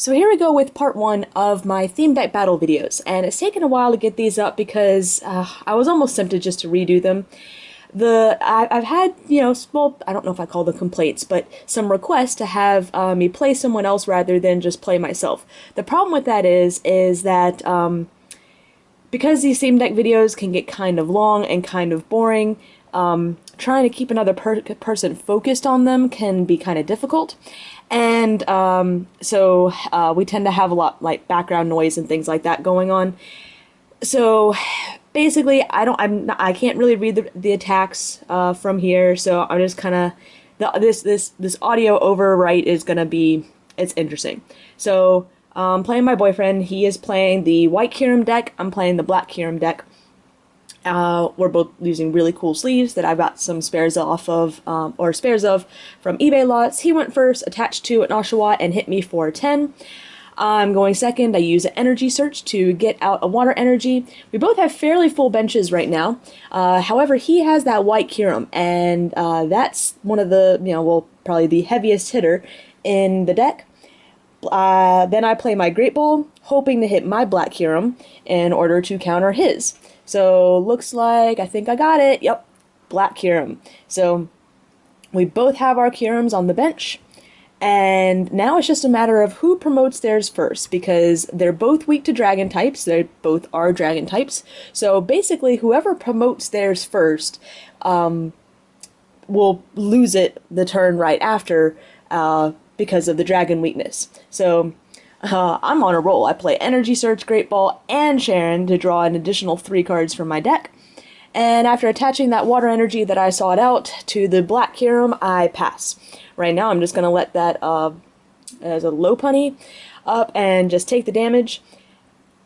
So here we go with part one of my theme deck battle videos, and it's taken a while to get these up because I was almost tempted just to redo them. I've had, well, I don't know if I call them complaints, but some requests to have me play someone else rather than just play myself. The problem with that is that because these theme deck videos can get kind of long and kind of boring, trying to keep another person focused on them can be kind of difficult. And so we tend to have a lot like background noise and things like that going on. So basically, I can't really read the attacks from here. So I'm just kind of this audio overwrite is gonna be it's interesting. So playing my boyfriend, he is playing the white Kirim deck. I'm playing the black Kirim deck. We're both using really cool sleeves that I got some spares off of, or spares of from eBay lots. He went first, attached to an Oshawott, and hit me for 10. I'm going second. I use an energy search to get out a water energy. We both have fairly full benches right now. However, he has that white Kirim, and that's one of the, well, probably the heaviest hitter in the deck. Then I play my Great Ball, hoping to hit my black Kirim in order to counter his. So looks like I think I got it. Yep, black Kirim. So we both have our Kirims on the bench, and now it's just a matter of who promotes theirs first, because they're both weak to dragon types. They both are dragon types. So basically, whoever promotes theirs first will lose it the turn right after because of the dragon weakness. So I'm on a roll. I play Energy Search, Great Ball, and Sharon to draw an additional 3 cards from my deck. And after attaching that water energy that I sought out to the black Kirim, I pass. Right now I'm just going to let that as a low punny up and just take the damage.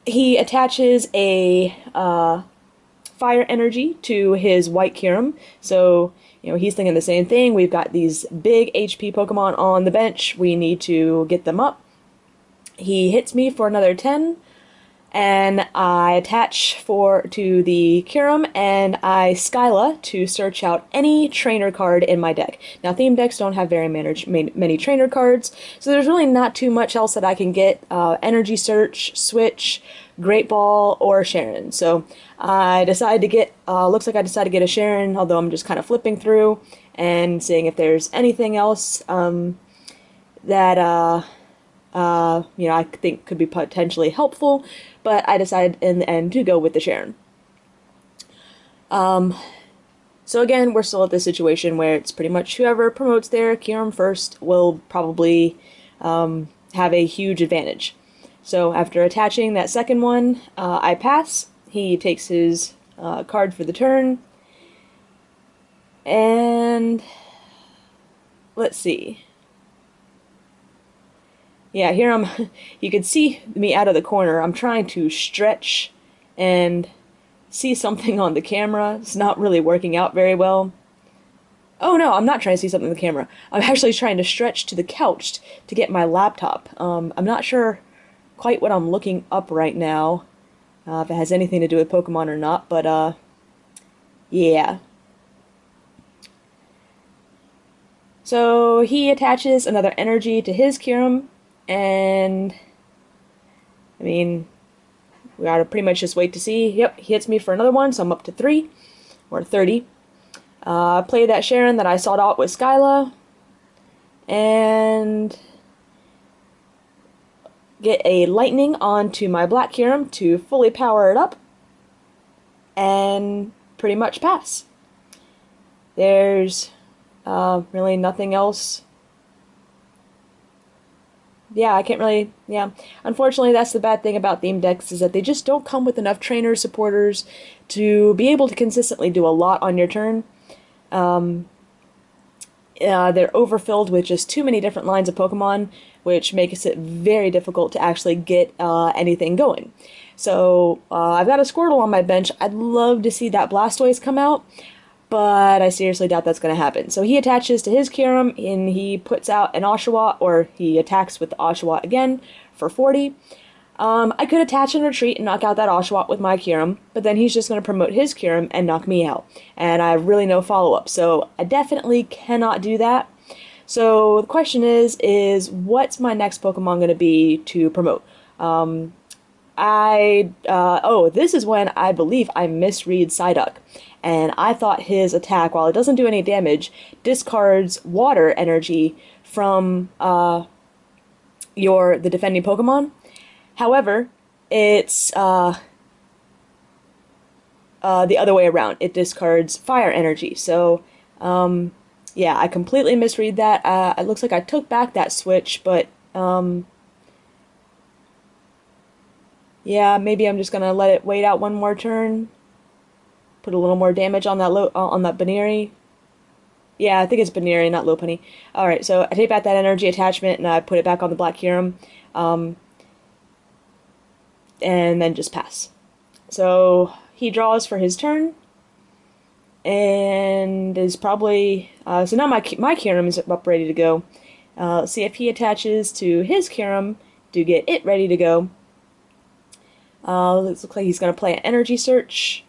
He attaches a fire energy to his white Kirim, so he's thinking the same thing. We've got these big HP Pokemon on the bench. We need to get them up. He hits me for another 10, and I attach to the Kirim, and I Skyla to search out any trainer card in my deck. Now, theme decks don't have very many trainer cards, so there's really not too much else that I can get. Energy Search, Switch, Great Ball, or Sharon. So I decided to get, looks like I decided to get a Sharon, although I'm just kind of flipping through and seeing if there's anything else that I think could be potentially helpful, but I decided in the end to go with the Sharon. So again, we're still at this situation where it's pretty much whoever promotes their Kirim first will probably have a huge advantage. So after attaching that second one, I pass. He takes his card for the turn, and let's see. Yeah, here you can see me out of the corner. I'm trying to stretch and see something on the camera. It's not really working out very well. Oh no, I'm not trying to see something on the camera. I'm actually trying to stretch to the couch to get my laptop. I'm not sure quite what I'm looking up right now, if it has anything to do with Pokemon or not, but yeah. So he attaches another energy to his Kirim, and I mean, we gotta pretty much just wait to see. Yep, he hits me for another one, so I'm up to 3 or 30. Play that Sharon that I sought out with Skyla, and get a lightning onto my black Kirim to fully power it up, and pretty much pass. There's really nothing else. Yeah, I can't really, yeah. Unfortunately, that's the bad thing about theme decks, is that they just don't come with enough trainer supporters to be able to consistently do a lot on your turn. They're overfilled with just too many different lines of Pokemon, which makes it very difficult to actually get anything going. So, I've got a Squirtle on my bench. I'd love to see that Blastoise come out, but I seriously doubt that's going to happen. So he attaches to his Kirim, and he puts out an Oshawott, or he attacks with the Oshawott again for 40. I could attach and retreat and knock out that Oshawott with my Kirim, but then he's just going to promote his Kirim and knock me out. And I have really no follow-up, so I definitely cannot do that. So the question is what's my next Pokemon going to be to promote? Oh, this is when I believe I misread Psyduck. And I thought his attack, while it doesn't do any damage, discards water energy from the defending Pokemon. However, it's the other way around. It discards fire energy. So, yeah, I completely misread that. It looks like I took back that switch, but yeah, maybe I'm just gonna let it wait out one more turn. Put a little more damage on that on that Baneri. Yeah, I think it's Baneri, not Lopunny. All right, so I take back that energy attachment and I put it back on the Black Kyurem, and then just pass. So he draws for his turn, and is probably so now my Kyurem is up ready to go. Let's see if he attaches to his Kyurem to get it ready to go. Looks like he's gonna play an energy search,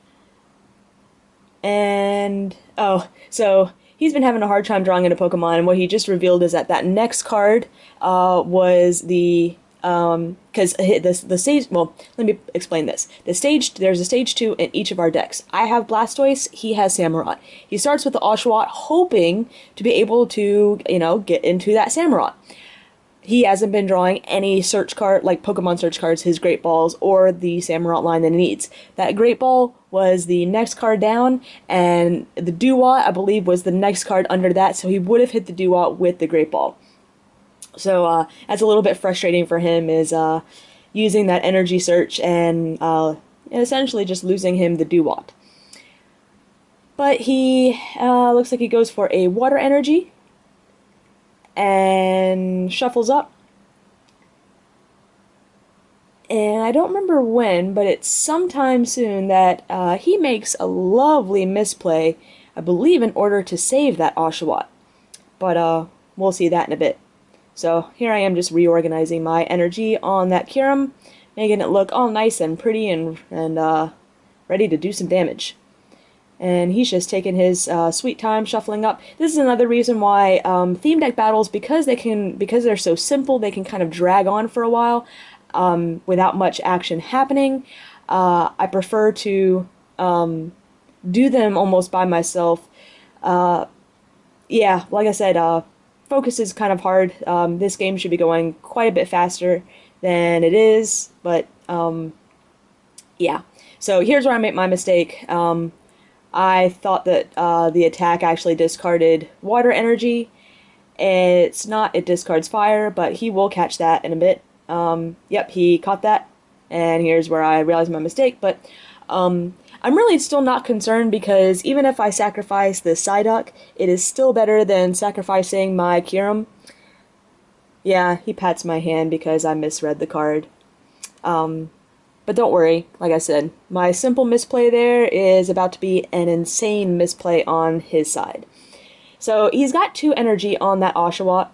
and oh, so he's been having a hard time drawing into Pokemon, and what he just revealed is that that next card was the because the stage, well, let me explain this. There's a stage 2 in each of our decks. I have Blastoise, he has Samurott. He starts with the Oshawott, hoping to be able to, get into that Samurott. He hasn't been drawing any search card, like Pokemon search cards, his Great Balls, or the Samurott line that he needs. That Great Ball was the next card down, and the Dewott, I believe, was the next card under that, so he would have hit the Dewott with the Great Ball. So that's a little bit frustrating for him, is using that energy search and essentially just losing him the Dewott. But he looks like he goes for a water energy and shuffles up. And I don't remember when, but it's sometime soon that he makes a lovely misplay, I believe, in order to save that Oshawott. But we'll see that in a bit. So here I am just reorganizing my energy on that Kyurem, making it look all nice and pretty and ready to do some damage. And he's just taking his sweet time shuffling up. This is another reason why theme deck battles, because they're so simple, they can kind of drag on for a while without much action happening. I prefer to do them almost by myself. Yeah, like I said, focus is kind of hard. This game should be going quite a bit faster than it is, but yeah. So here's where I make my mistake. I thought that the attack actually discarded water energy. It's not, it discards fire, but he will catch that in a bit. Yep, he caught that, and here's where I realized my mistake, but I'm really still not concerned, because even if I sacrifice the Psyduck, it is still better than sacrificing my Kyurem. Yeah, he pats my hand because I misread the card. But don't worry, like I said, my simple misplay there is about to be an insane misplay on his side. So he's got 2 energy on that Oshawott.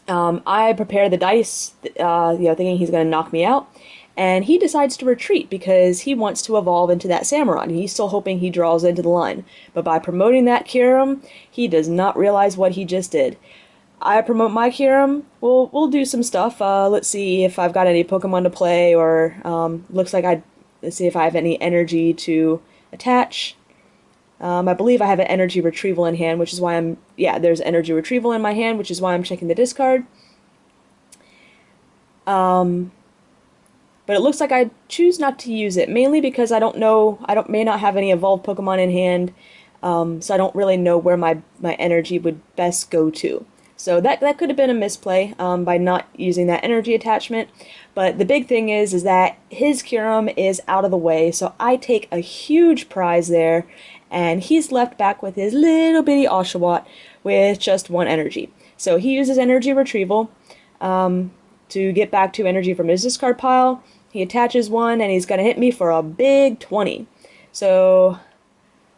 I prepare the dice, thinking he's going to knock me out. And he decides to retreat because he wants to evolve into that Samurott. He's still hoping he draws into the line. But by promoting that Kyurem, he does not realize what he just did. I promote my Kyurem. We'll do some stuff. Let's see if I've got any Pokemon to play, or let's see if I have any energy to attach. I believe I have an energy retrieval in hand, which is why there's energy retrieval in my hand, which is why I'm checking the discard. But it looks like I choose not to use it, mainly because I may not have any evolved Pokemon in hand, so I don't really know where my energy would best go to. So that could have been a misplay by not using that energy attachment. But the big thing is that his Kyurem is out of the way, so I take a huge prize there, and he's left back with his little bitty Oshawott with just 1 energy. So he uses energy retrieval to get back 2 energy from his discard pile. He attaches 1, and he's going to hit me for a big 20. So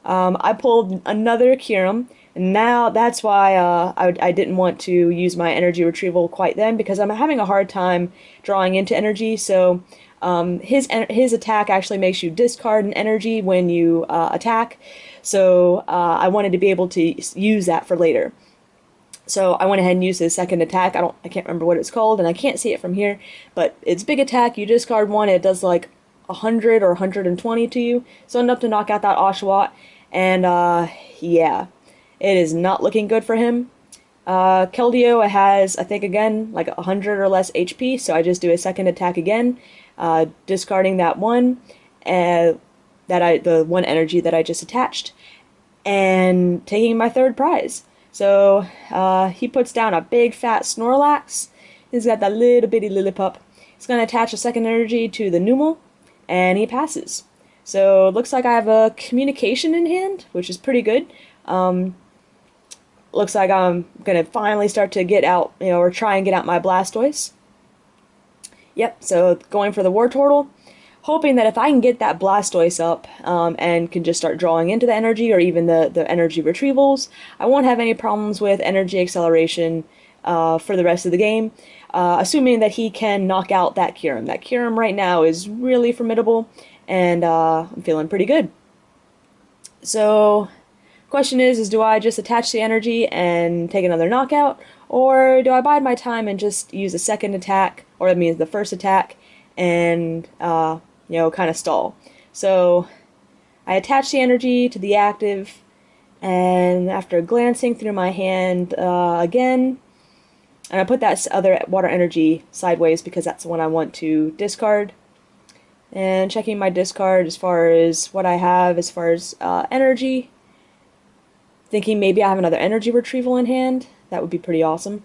I pulled another Kyurem, and now that's why I didn't want to use my energy retrieval quite then, because I'm having a hard time drawing into energy. So his attack actually makes you discard an energy when you attack. So I wanted to be able to use that for later. So I went ahead and used his second attack. I can't remember what it's called, and I can't see it from here, but it's big attack. You discard one, it does like 100 or 120 to you, so enough to knock out that Oshawott. And yeah, it is not looking good for him. Keldeo has, I think, again, like 100 or less HP, so I just do a second attack again, discarding that one, the one energy that I just attached, and taking my third prize. So he puts down a big fat Snorlax. He's got that little bitty Lillipup. He's going to attach a second energy to the Numel, and he passes. So it looks like I have a communication in hand, which is pretty good. Looks like I'm going to finally start to get out, or try and get out my Blastoise. Yep, so going for the Wartortle, hoping that if I can get that Blastoise up and can just start drawing into the energy, or even the energy retrievals, I won't have any problems with energy acceleration for the rest of the game, assuming that he can knock out that Kyurem. That Kyurem right now is really formidable, and I'm feeling pretty good. So, question is do I just attach the energy and take another knockout, or do I bide my time and just use a second attack, or that means the first attack, and kind of stall? So I attach the energy to the active, and after glancing through my hand again, and I put that other water energy sideways because that's the one I want to discard, and checking my discard as far as what I have as far as energy, thinking maybe I have another energy retrieval in hand. That would be pretty awesome.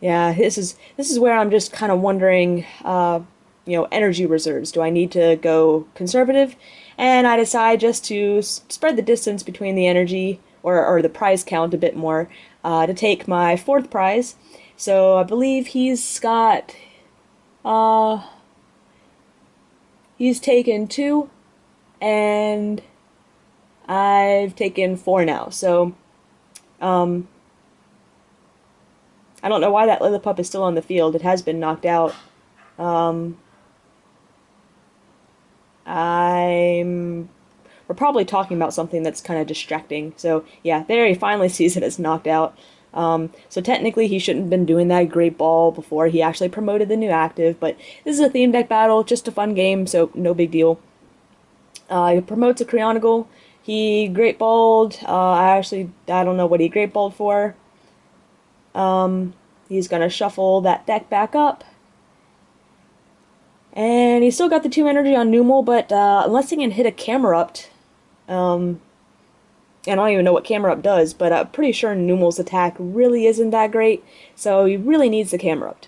Yeah, this is where I'm just kind of wondering, energy reserves. Do I need to go conservative? And I decide just to spread the distance between the energy, or the prize count a bit more, to take my fourth prize. So I believe he's got, he's taken 2, and I've taken 4 now. So, I don't know why that Lillipup is still on the field. It has been knocked out. We're probably talking about something that's kind of distracting. So yeah, there he finally sees it as knocked out. So technically he shouldn't have been doing that Great Ball before he actually promoted the new active, but this is a theme deck battle, just a fun game, so no big deal. He promotes a Creonigal. He Great Balled. I don't know what he Great Balled for. He's gonna shuffle that deck back up. And he's still got the 2 energy on Numel, but unless he can hit a Camerupt, and I don't even know what Camerupt does, but I'm pretty sure Numel's attack really isn't that great, so he really needs the Camerupt.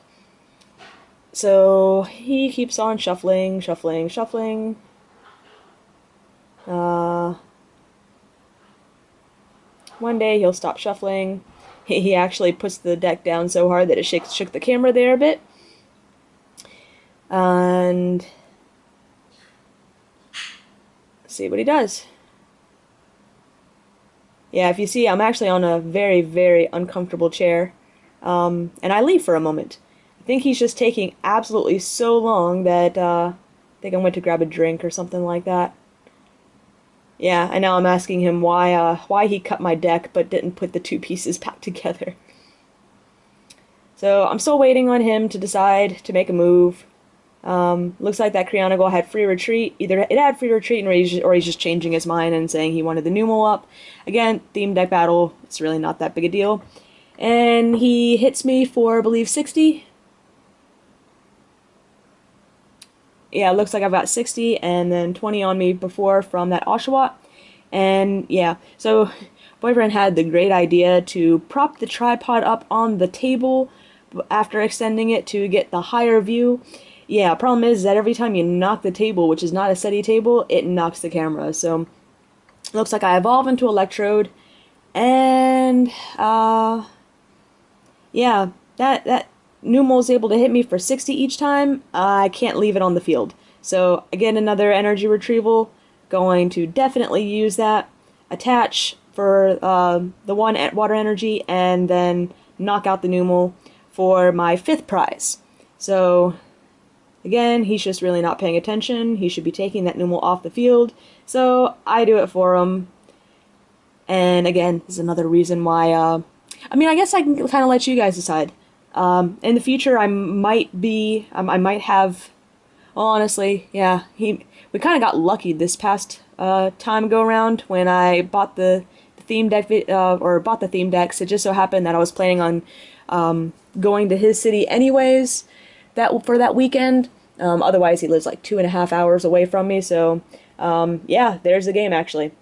So he keeps on shuffling, shuffling, shuffling. One day he'll stop shuffling. He actually puts the deck down so hard that it shook the camera there a bit. And let's see what he does. Yeah, if you see, I'm actually on a very, very uncomfortable chair. And I leave for a moment. I think he's just taking absolutely so long that I think I went to grab a drink or something like that. Yeah, and now I'm asking him why he cut my deck but didn't put the 2 pieces back together. So I'm still waiting on him to decide to make a move. Looks like that Creonigal had free retreat. Either it had free retreat, or he's just changing his mind and saying he wanted the Numel up. Again, theme deck battle. It's really not that big a deal. And he hits me for, I believe, 60. Yeah, it looks like I've got 60 and then 20 on me before from that Oshawott. And yeah, so boyfriend had the great idea to prop the tripod up on the table after extending it to get the higher view. Yeah, problem is that every time you knock the table, which is not a steady table, it knocks the camera. So looks like I evolve into Electrode, and yeah, that Numel's able to hit me for 60 each time. I can't leave it on the field. So again, another energy retrieval. Going to definitely use that. Attach for the 1 water energy, and then knock out the Numel for my 5th prize. So again, he's just really not paying attention. He should be taking that Numel off the field. So I do it for him. And again, this is another reason why I mean, I guess I can kind of let you guys decide. In the future, I might have. Well, honestly, yeah, we kind of got lucky this past time go around when I bought the theme deck or bought the theme decks. It just so happened that I was planning on going to his city anyways for that weekend. Otherwise, he lives like 2.5 hours away from me. So yeah, there's the game actually.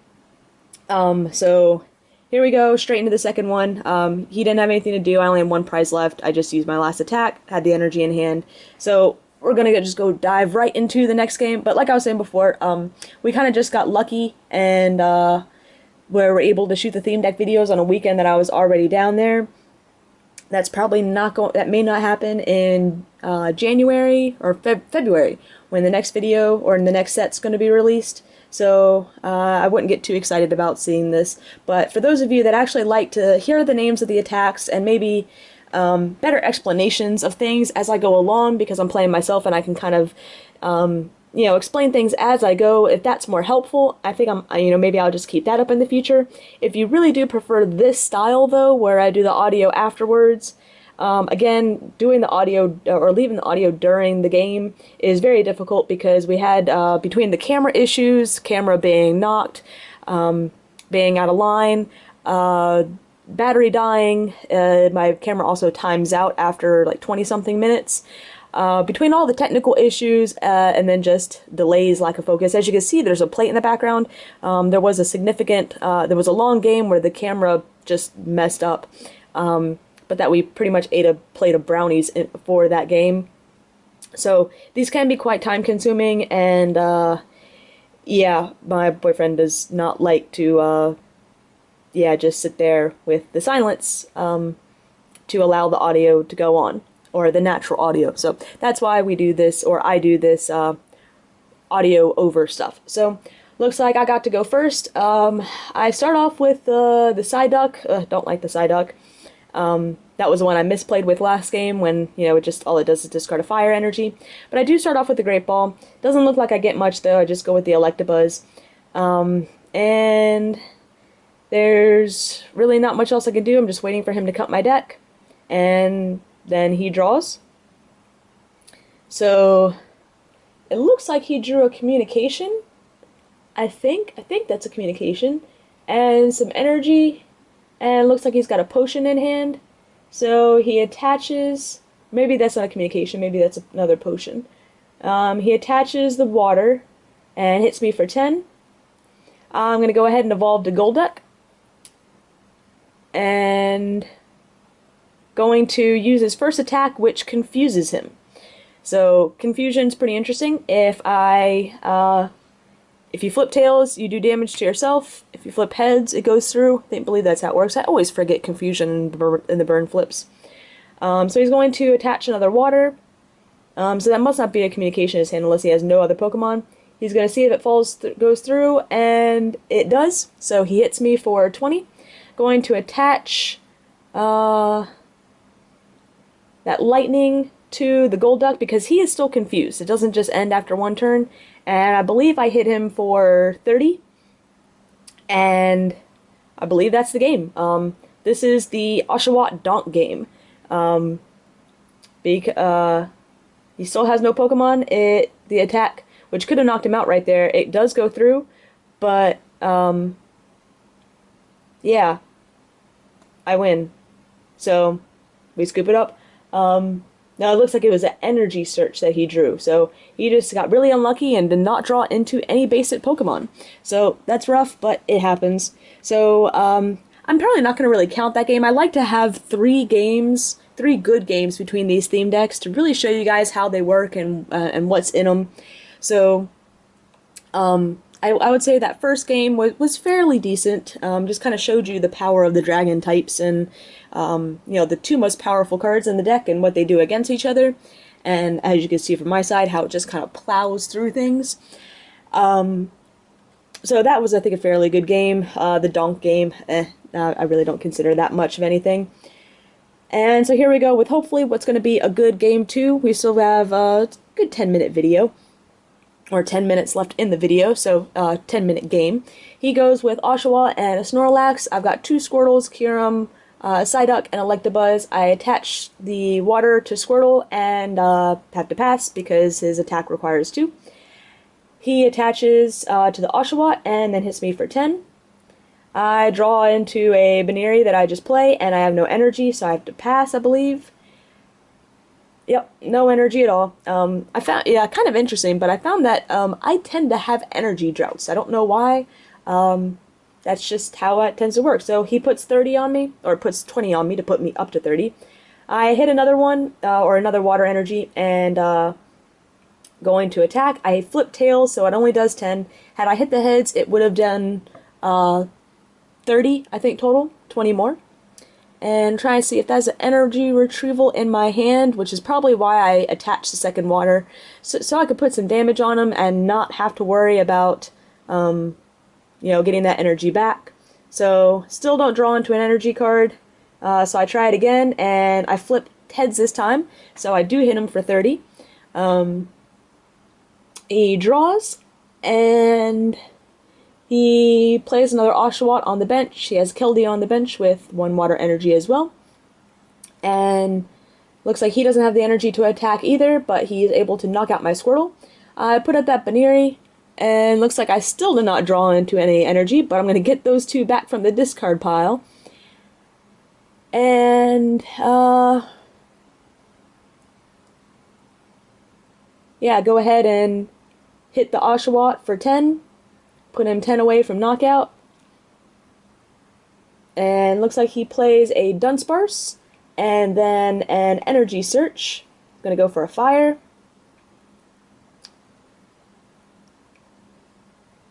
So here we go, straight into the second one. He didn't have anything to do. I only had one prize left. I just used my last attack, had the energy in hand. So we're gonna just go dive right into the next game. But like I was saying before, we kind of just got lucky and where we're able to shoot the theme deck videos on a weekend that I was already down there. That's probably not going. That may not happen in January or February when the next video or the next set's going to be released. So I wouldn't get too excited about seeing this. But for those of you that actually like to hear the names of the attacks and maybe better explanations of things as I go along, because I'm playing myself and I can kind of explain things as I go. If that's more helpful, I think maybe I'll just keep that up in the future. If you really do prefer this style though, where I do the audio afterwards, again, doing the audio or leaving the audio during the game is very difficult because we had between the camera issues, camera being knocked, being out of line, battery dying, my camera also times out after like 20 something minutes. Between all the technical issues and then just delays, lack of focus, as you can see, there's a plate in the background. There was a long game where the camera just messed up, but that we pretty much ate a plate of brownies for that game. So these can be quite time consuming, and yeah, my boyfriend does not like to just sit there with the silence to allow the audio to go on, or the natural audio. So that's why we do this, or I do this audio over stuff. So looks like I got to go first. I start off with the Psyduck. Don't like the Psyduck. That was the one I misplayed with last game when, all it does is discard a fire energy. But I do start off with the Great Ball. Doesn't look like I get much though. I just go with the Electabuzz. And there's really not much else I can do. I'm just waiting for him to cut my deck. And then he draws. So it looks like he drew a communication. I think that's a communication. And some energy. And it looks like he's got a potion in hand. So he attaches, maybe that's not a communication, maybe that's another potion. He attaches the water and hits me for 10. I'm going to go ahead and evolve to Golduck. And going to use his first attack, which confuses him. So confusion's pretty interesting. If you flip tails, you do damage to yourself. If you flip heads, it goes through. I believe that's how it works. I always forget confusion in the burn flips. So he's going to attach another water. So that must not be a communication in his hand unless he has no other Pokemon. He's going to see if it goes through, and it does. So he hits me for 20. Going to attach that lightning to the Golduck because he is still confused. It doesn't just end after one turn. And I believe I hit him for 30. And I believe that's the game. This is the Oshawott Donk game. He still has no Pokemon. The attack, which could have knocked him out right there, it does go through. But, yeah. I win. So, we scoop it up. Now it looks like it was an energy search that he drew, so he just got really unlucky and did not draw into any basic Pokemon. So that's rough, but it happens. So I'm probably not going to really count that game. I like to have 3 good games between these theme decks to really show you guys how they work and what's in them. So I would say that first game was fairly decent. Just kind of showed you the power of the dragon types and the 2 most powerful cards in the deck and what they do against each other. And as you can see from my side, how it just kind of plows through things. So that was, I think, a fairly good game. The Donk game, I really don't consider that much of anything. And so here we go with hopefully what's going to be a good game 2. We still have a good 10-minute video. Or 10 minutes left in the video, so 10-minute game. He goes with Oshawott and a Snorlax. I've got 2 Squirtles, Kyurem, Psyduck and Electabuzz. I attach the water to Squirtle and have to pass because his attack requires 2. He attaches to the Oshawott and then hits me for 10. I draw into a Baneri that I just play, and I have no energy, so I have to pass, I believe. Yep, no energy at all. I found, yeah, kind of interesting, but I found that I tend to have energy droughts. I don't know why. That's just how it tends to work. So he puts 30 on me, or puts 20 on me to put me up to 30. I hit another one, or another water energy, and going to attack. I flip tails, so it only does 10. Had I hit the heads, it would have done 30, I think, total. 20 more. And try and see if that's an energy retrieval in my hand, which is probably why I attached the second water, so I could put some damage on him and not have to worry about, getting that energy back. So, still don't draw into an energy card, so I try it again, and I flip heads this time, so I do hit him for 30. He draws, and he plays another Oshawott on the bench. He has Keldeo on the bench with 1 water energy as well. And looks like he doesn't have the energy to attack either, but he is able to knock out my Squirtle. I put up that Baneri, and looks like I still did not draw into any energy, but I'm going to get those 2 back from the discard pile. And, yeah, go ahead and hit the Oshawott for 10. Put him 10 away from knockout. And looks like he plays a Dunsparce and then an Energy Search. Gonna go for a Fire.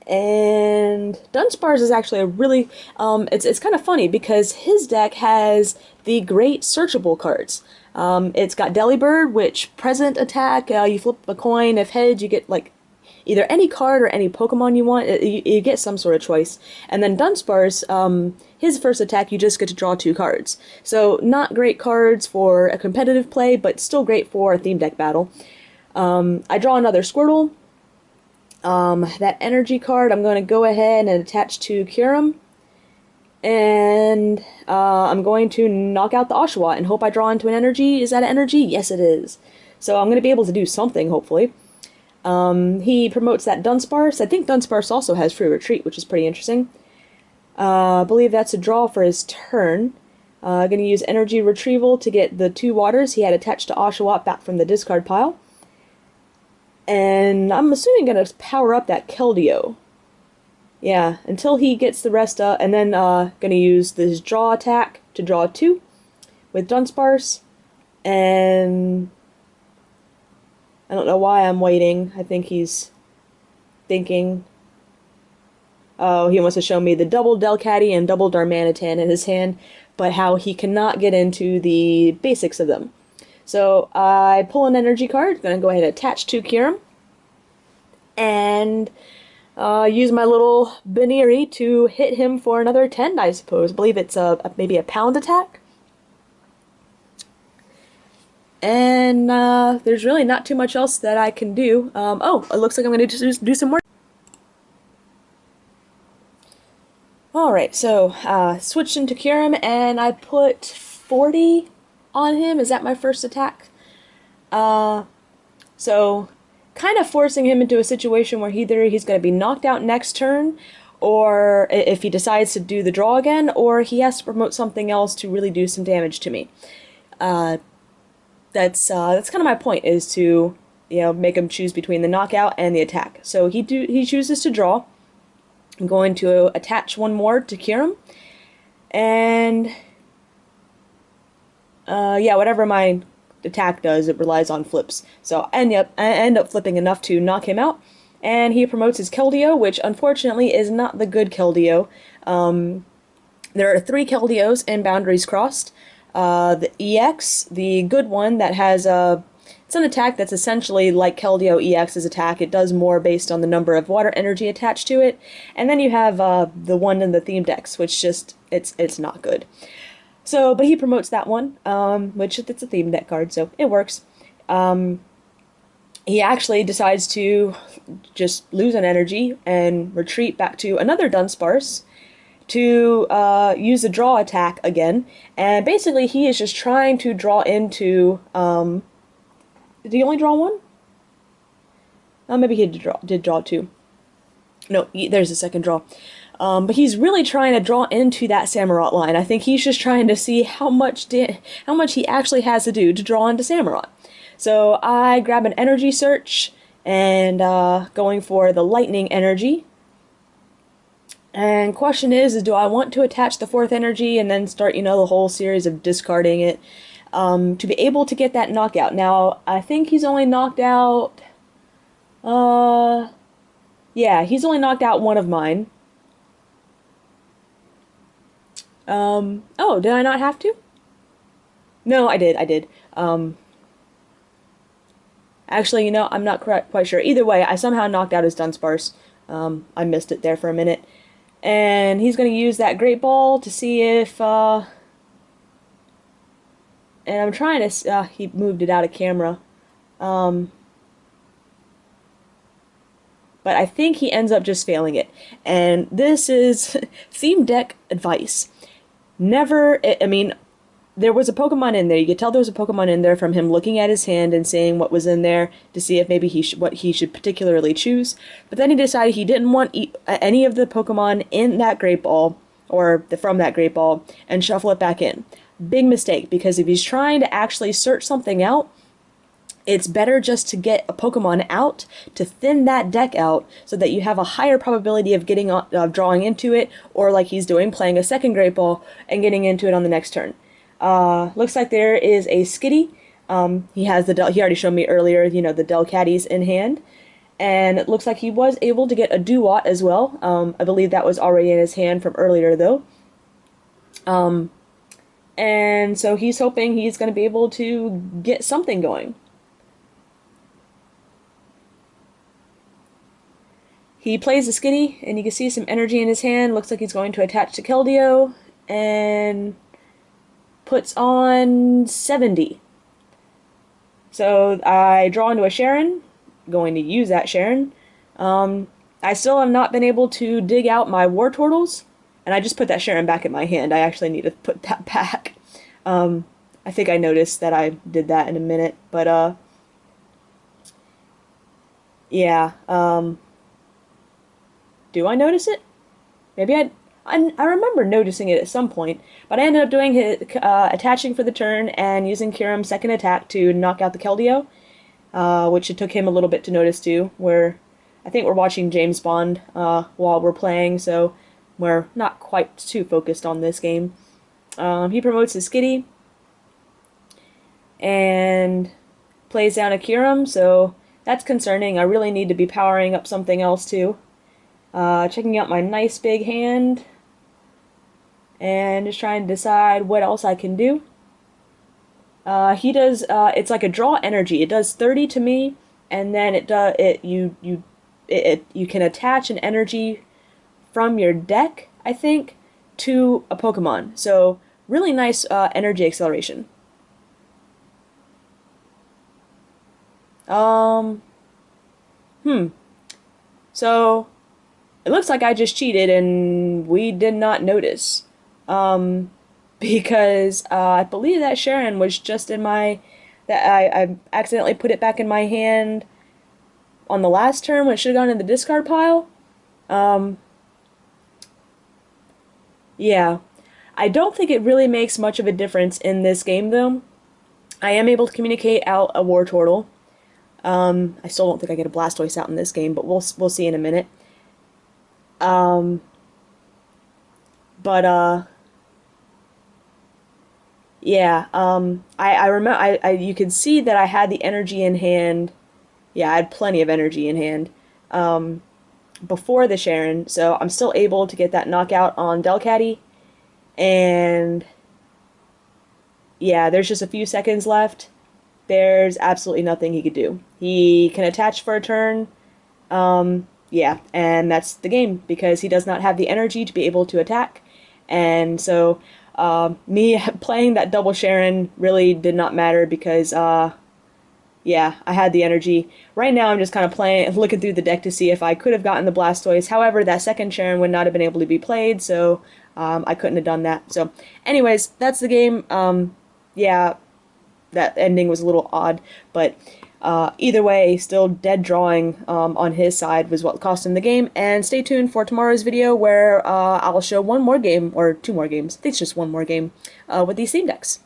And Dunsparce is actually a really, it's kind of funny because his deck has the great searchable cards. It's got Delibird, which present attack, you flip a coin, if heads you get like either any card or any Pokemon you want. You get some sort of choice. And then Dunsparce, his first attack, you just get to draw 2 cards. So not great cards for a competitive play, but still great for a theme deck battle. I draw another Squirtle. That energy card I'm going to go ahead and attach to Kyurem. And I'm going to knock out the Oshawott and hope I draw into an energy. Is that an energy? Yes, it is. So I'm going to be able to do something, hopefully. He promotes that Dunsparce. I think Dunsparce also has free retreat, which is pretty interesting. I believe that's a draw for his turn. Gonna use energy retrieval to get the 2 waters he had attached to Oshawott back from the discard pile. And I'm assuming gonna power up that Keldeo. Yeah, until he gets the rest up, and then gonna use this draw attack to draw 2 with Dunsparce. And I don't know why I'm waiting. I think he's thinking. Oh, he wants to show me the double Delcatty and double Darmanitan in his hand, but how he cannot get into the basics of them. So I pull an energy card. Gonna go ahead and attach to Kyurem. And use my little Baneri to hit him for another 10, I suppose. I believe it's maybe a pound attack. And there's really not too much else that I can do. Oh, it looks like I'm going to just do some more. Alright, so switched into Kyurem, and I put 40 on him. Is that my first attack? So kind of forcing him into a situation where either he's going to be knocked out next turn, or if he decides to do the draw again, or he has to promote something else to really do some damage to me. That's kind of my point, is to make him choose between the knockout and the attack. So he chooses to draw. I'm going to attach 1 more to Kyurem, and yeah, whatever my attack does, it relies on flips. So I end up flipping enough to knock him out, and he promotes his Keldeo, which unfortunately is not the good Keldeo. There are 3 Keldeos in Boundaries Crossed. The EX, the good one that has it's an attack that's essentially like Keldeo EX's attack. It does more based on the number of water energy attached to it. And then you have the one in the theme decks, which just it's not good. So, but he promotes that one, which it's a theme deck card, so it works. He actually decides to just lose an energy and retreat back to another Dunsparce to use the draw attack again, and basically he is just trying to draw into, did he only draw one? Oh, maybe he did draw two. No, there's a second draw. But he's really trying to draw into that Samurott line. I think he's just trying to see how much he actually has to do to draw into Samurott. So I grab an energy search and going for the lightning energy. And question is do I want to attach the fourth energy and then start, the whole series of discarding it to be able to get that knockout? Now, I think he's only knocked out, yeah, he's only knocked out one of mine. Oh, did I not have to? No, I did. Actually, I'm not quite sure. Either way, I somehow knocked out his Dunsparce. I missed it there for a minute. And he's going to use that Great Ball to see if, and I'm trying to, he moved it out of camera. But I think he ends up just failing it. And this is theme deck advice. Never, I mean, there was a Pokemon in there. You could tell there was a Pokemon in there from him looking at his hand and seeing what was in there to see if maybe what he should particularly choose. But then he decided he didn't want any of the Pokemon in that Great Ball, or from that Great Ball, and shuffle it back in. Big mistake, because if he's trying to actually search something out, it's better just to get a Pokemon out, to thin that deck out, so that you have a higher probability of getting drawing into it, or like he's doing, playing a second Great Ball and getting into it on the next turn. Looks like there is a Skitty. He has he already showed me earlier, the Delcatties in hand. And it looks like he was able to get a Duat as well. I believe that was already in his hand from earlier, though. And so he's hoping he's going to be able to get something going. He plays the Skitty, and you can see some energy in his hand. Looks like he's going to attach to Keldeo, and puts on 70. So I draw into a Sharon, going to use that Sharon. I still have not been able to dig out my Wartortles, and I just put that Sharon back in my hand. I actually need to put that back. I think I noticed that I did that in a minute, but yeah, do I notice it? Maybe I remember noticing it at some point, but I ended up doing attaching for the turn and using Kyurem's second attack to knock out the Keldeo, which it took him a little bit to notice too. I think we're watching James Bond while we're playing, so we're not quite too focused on this game. He promotes his Skitty and plays down a Kyurem, so that's concerning. I really need to be powering up something else too. Checking out my nice big hand and just trying to decide what else I can do. He does, it's like a draw energy. It does 30 to me, and then you can attach an energy from your deck, I think, to a Pokemon. So really nice energy acceleration. So it looks like I just cheated and we did not notice. Because I believe that Sharon was just in I accidentally put it back in my hand on the last turn when it should have gone in the discard pile. Yeah. I don't think it really makes much of a difference in this game, though. I am able to communicate out a Wartortle. I still don't think I get a Blastoise out in this game, but we'll see in a minute. Yeah, I remember, you could see that I had the energy in hand. Yeah, I had plenty of energy in hand, before the Sharon, so I'm still able to get that knockout on Delcatty, and yeah, there's just a few seconds left. There's absolutely nothing he could do. He can attach for a turn, yeah, and that's the game, because he does not have the energy to be able to attack, and so me playing that double Sharon really did not matter because, yeah, I had the energy. Right now I'm just kind of looking through the deck to see if I could have gotten the Blastoise. However, that second Sharon would not have been able to be played, so I couldn't have done that. So, anyways, that's the game. Yeah, that ending was a little odd, but either way, still dead drawing on his side was what cost him the game. And stay tuned for tomorrow's video where I'll show one more game, or two more games. I think it's just one more game with these theme decks.